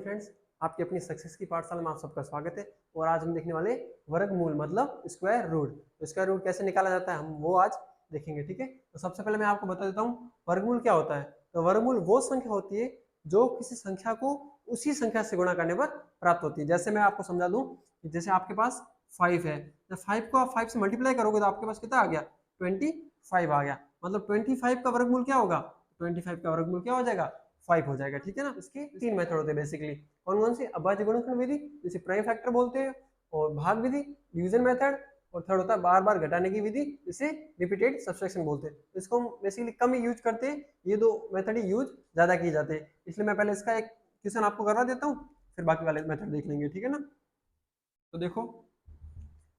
Morning friends, आपकी अपनी success की पाठशाला में आप सबका स्वागत है। और आज हम देखने वाले वर्गमूल मतलब स्क्वायर रूट। तो स्क्वायर रूट कैसे निकाला जाता है हम वो आज देखेंगे, ठीक है। तो सबसे पहले मैं आपको बता देता हूँ वर्गमूल क्या होता है। तो वर्गमूल वो संख्या होती है जो किसी संख्या को उसी संख्या से गुणा करने पर प्राप्त होती है। जैसे मैं आपको समझा दूं कि जैसे आपके पास 5 है, तो 5 को आप 5 से मल्टीप्लाई करोगे तो आपके पास कितना आ गया, 25 आ गया। मतलब 25 का वर्गमूल क्या होगा, 25 का वर्गमूल क्या हो जाएगा, 5 हो जाएगा, ठीक है ना। इसके 3 मेथड होते हैं बेसिकली। कौन कौन सी, अभाज्य गुणनखंड विधि जिसे प्राइम फैक्टर बोलते हैं, और भाग विधि डिवीजन मेथड, और थर्ड होता है बार बार घटाने की विधि जिसे रिपीटेड सब्सट्रैक्शन बोलते हैं। इसको हम बेसिकली कम ही यूज करते हैं, ये दो मेथड ही यूज ज्यादा किए जाते हैं। इसलिए मैं पहले इसका एक क्वेश्चन आपको करवा देता हूँ, फिर बाकी वाले मेथड देख लेंगे, ठीक है ना। तो देखो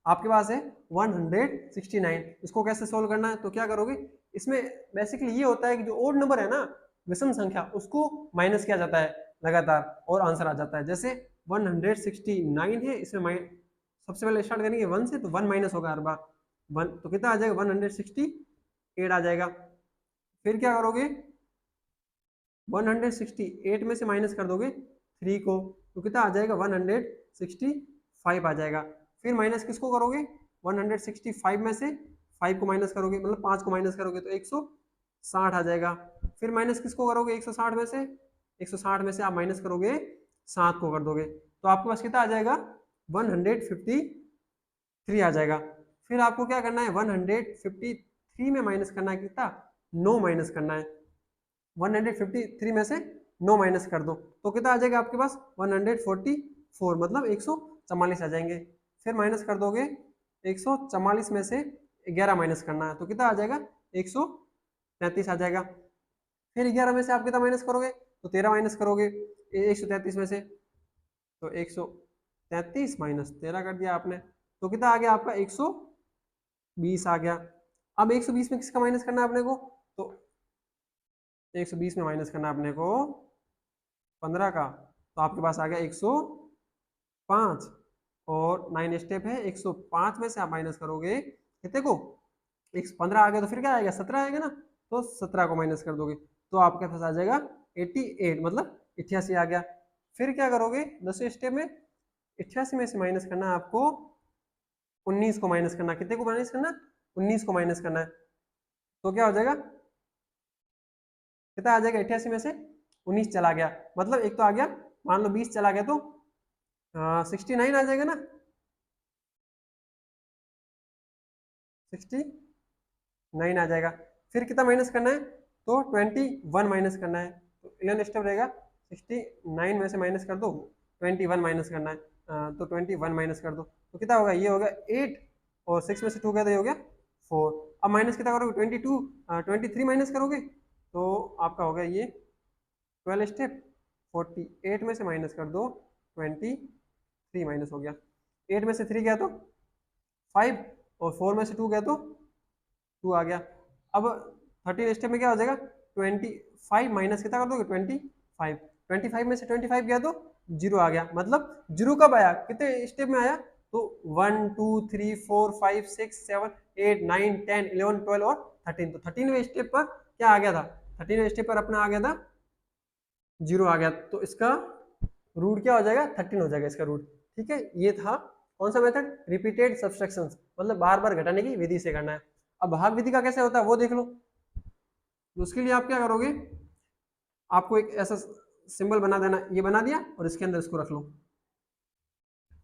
आपके पास है 169, इसको कैसे सोल्व करना है। तो क्या करोगे, इसमें बेसिकली ये होता है कि जो ओड नंबर है ना, विषम संख्या, उसको माइनस किया जाता है लगातार और आंसर आ जाता है। जैसे 169 है, इसमें सबसे पहले स्टार्ट करेंगे 1 से, तो 1 माइनस होगा हर बार 1, तो कितना आ जाएगा 168 आ जाएगा। फिर क्या करोगे, 168 में से माइनस कर दोगे 3 को, तो कितना आ जाएगा 165 आ जाएगा। फिर माइनस किसको करोगे, 165 में से 5 को माइनस करोगे, मतलब 5 को माइनस करोगे तो 160 आ जाएगा। फिर माइनस किसको करोगे, 160 में से, 160 में से आप माइनस करोगे 7 को कर दोगे, तो आपके पास कितना आ जाएगा 153 आ जाएगा। फिर आपको क्या करना है, 153 में माइनस करना है कितना, 9 माइनस करना है। 153 में से 9 माइनस कर दो तो कितना आ जाएगा आपके पास 144, मतलब 144 आ जाएंगे। फिर माइनस कर दोगे 144 में से 11 माइनस करना है, तो कितना आ जाएगा 133 आ जाएगा। फिर 11 में से आप कितना माइनस करोगे, तो 13 माइनस करोगे 133 में से, तो 133 माइनस 13 कर दिया आपने, तो कितना आ गया आपका 120 आ गया। अब 120 में किसका माइनस करना है अपने को, तो 120 में माइनस करना है अपने को 15 का, तो आपके पास आ गया 105। और 9 स्टेप है, 105 में से आप माइनस करोगे कितने को, 15 आ गया, तो फिर क्या आएगा 17 आएगा ना, तो 17 को माइनस कर दोगे तो आपके पास आ जाएगा 88, मतलब 88 आ गया। फिर क्या करोगे 10वें स्टेप में, 88 में से माइनस करना है आपको 19 को माइनस करना, कितने को माइनस करना, 19 को माइनस करना है, तो क्या हो जाएगा, कितना आ जाएगा 88 में से 19 चला गया, मतलब एक तो आ गया, मान लो 20 चला गया तो 69 आ जाएगा ना, 69 आ जाएगा। फिर कितना माइनस करना है, तो 21 माइनस करना है, तो 11 स्टेप रहेगा, 69 में से माइनस कर दो 21 माइनस करना है, तो 21 माइनस कर दो तो कितना होगा, ये होगा 8, और 6 में से 2 गया तो ये हो गया 4। अब माइनस कितना करोगे 23 माइनस करोगे तो आपका हो गया ये 12 स्टेप, 48 में से माइनस कर दो 23 माइनस हो गया, 8 में से 3 गया तो 5, और 4 में से 2 गया तो 2 आ गया। अब 13 स्टेप में क्या हो जाएगा 25 माइनस कितना कर दोगे 25 में से 25 गया तो 0 आ गया, मतलब 0 कब आया, कितने स्टेप में आया, तो 1 2 3 4 5 6 7 8 9 10 11 12 और 13, तो 13वें स्टेप पर क्या आ गया था, 13वें स्टेप पर अपना आ गया था 0 आ गया, तो इसका रूट क्या हो जाएगा 13 हो जाएगा इसका रूट, ठीक है। ये था कौन सा मेथड, रिपीटेड सब्सट्रैक्शन, मतलब बार बार घटाने की विधि से करना है। अब भाग विधि का कैसे होता है वो देख लो। तो उसके लिए आप क्या करोगे, आपको एक ऐसा सिंबल बना देना, ये बना दिया और इसके अंदर इसको रख लो,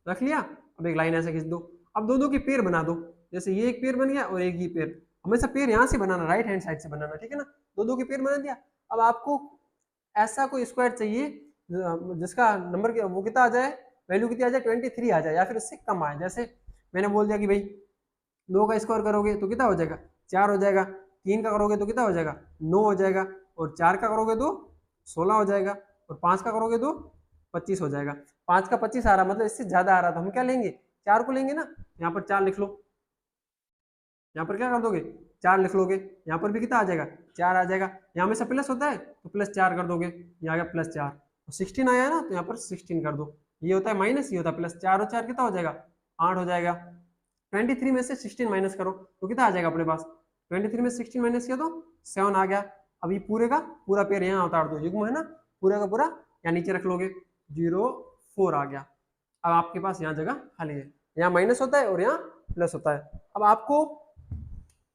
रख लिया। अब एक लाइन ऐसे खींच दो, अब दो दो की पेयर बना दो, जैसे ये एक पेयर बन गया और एक ही पेयर, हमेशा पेयर यहाँ से बनाना, राइट हैंड साइड से बनाना, ठीक है ना। दो दो की पेयर बना दिया। अब आपको ऐसा कोई स्क्वायर चाहिए जिसका नंबर वो कितना आ जाए, वैल्यू कितनी आ जाए 23 आ जाए, या फिर उससे कम आए। जैसे मैंने बोल दिया कि भाई 2 का स्क्वायर करोगे तो कितना हो जाएगा 4 हो जाएगा, 3 का करोगे तो कितना हो जाएगा 9 हो जाएगा, और 4 का करोगे तो 16 हो जाएगा, और 5 का करोगे तो 25 हो जाएगा। 5 का 25 आ रहा, मतलब इससे ज्यादा आ रहा, तो हम क्या लेंगे 4 को लेंगे ना, यहाँ पर 4 लिख लो, यहाँ पर क्या कर दोगे 4 लिख लोगे, यहाँ पर भी कितना आ जाएगा 4 आ जाएगा, यहाँ में से प्लस होता है तो प्लस 4 कर दोगे, ये आ गया +4, और 16 आया ना तो यहाँ पर 16 कर दो, ये होता है माइनस, ये होता है प्लस, 4 और 4 कितना हो जाएगा 8 हो जाएगा। 23 में से 16 माइनस करो तो कितना आ जाएगा अपने पास, 23 में 16 माइनस किया तो 7 आ गया। अभी पूरे का पूरा पेयर यहाँ उतार दो, युग्म है ना, पूरा का पूरा यहाँ नीचे रख लोगे, 0.04 आ गया। अब आपके पास यहाँ जगह खाली है, यहाँ माइनस होता है और यहाँ प्लस होता है। अब आपको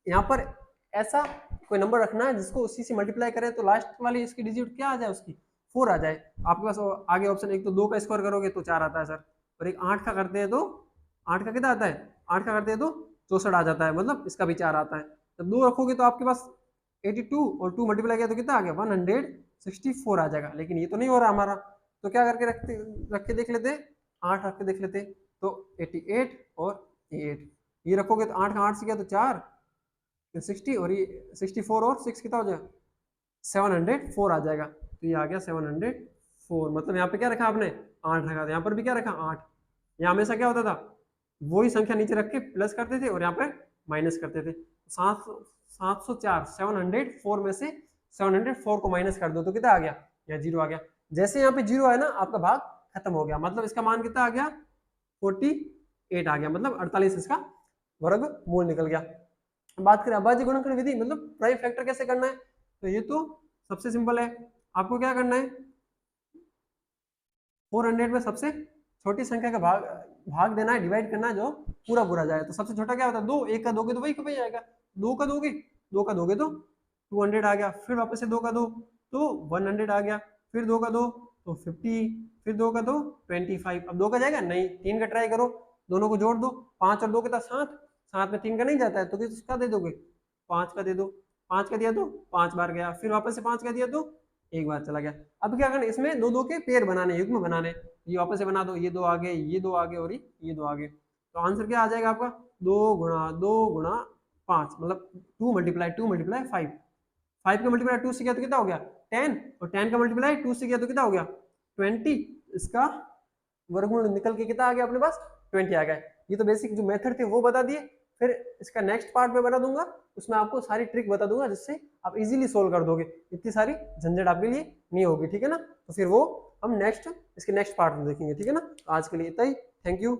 यहाँ पर ऐसा कोई नंबर रखना है जिसको उसी से मल्टीप्लाई करें तो लास्ट वाली इसकी डिजिट क्या आ जाए, उसकी 4 आ जाए। आपके पास आगे ऑप्शन, एक तो 2 का स्क्वायर करोगे तो 4 आता है सर, और एक 8 का करते हैं तो 8 का कितना आता है, 8 का करते हैं तो 64 आ जाता है, मतलब इसका भी 4 आता है। जब 2 रखोगे तो आपके पास 82 और 2 मल्टीप्लाई किया तो कितना आ गया 164 आ जाएगा। लेकिन ये तो नहीं हो रहा हमारा, तो क्या करके रख के देख लेते, 8 रख के देख लेते। तो 88 और 8 ये रखोगे तो 8 का 8 से किया तो 4 60, और ये 64 और 6 कितना हो जाएगा 704 आ जाएगा। तो ये आ गया 704। मतलब यहाँ पे क्या रखा आपने 8 रखा था, यहाँ पर भी क्या रखा 8। यहाँ हमेशा क्या होता था, वही संख्या नीचे रख के प्लस करते थे और यहाँ पे माइनस करते थे। 704 704 में से 704 को माइनस कर दो तो कितना आ गया, यहाँ 0 आ गया। जैसे यहाँ पे 0 है ना, आपका भाग खत्म हो गया, मतलब इसका मान कितना आ गया 48 आ गया, मतलब 48 इसका वर्गमूल निकल गया। बात करें अभाज्य गुणनखंड विधि, मतलब प्राइम फैक्टर कैसे करना है, तो ये तो सबसे सिंपल है। आपको क्या करना है, 400 में सबसे छोटी संख्या का भाग देना है, डिवाइड करना है जो पूरा पूरा जाए। तो सबसे छोटा क्या होता है 2, 1 का दोगे तो वही पे जाएगा, 2 का दोगे तो 200 आ गया, फिर वापस से 2 का दो तो 100 आ गया, फिर 2 का दो तो 50, फिर 2 का दो 25। अब 2 का जाएगा नहीं, 3 का ट्राई करो, दोनों को जोड़ दो, 5 और 2 के साथ 7, 7 में 3 का नहीं जाता है तो किसका दे दोगे 5 का दे दो, 5 का दिया तो 5 बार गया, फिर वापस से 5 का दिया तो 1 बार चला गया। अब क्या करना, इसमें दो दो के पेयर बनाने, युग्म बनाने, ये वापस से बना दो, ये 2 आगे, ये 2 आगे और ये 2 आगे। तो आंसर क्या आ जाएगा आपका 2 गुणा 5, मतलब 2 मल्टीप्लाई 5, 5 का मल्टीप्लाई 2 से किया तो कितना हो गया 10, और 10 का मल्टीप्लाई 2 से किया तो कितना हो गया 20। इसका वर्गमूल निकल के कितना आ गया अपने पास 20 आ गया। ये तो बेसिक जो मेथड थे वो बता दिए, फिर इसका नेक्स्ट पार्ट में बता दूंगा, उसमें आपको सारी ट्रिक बता दूंगा जिससे आप इजीली सोल्व कर दोगे, इतनी सारी झंझट आपके लिए नहीं होगी, ठीक है ना। तो फिर वो हम इसके नेक्स्ट पार्ट में देखेंगे, ठीक है ना। आज के लिए इतना ही, थैंक यू।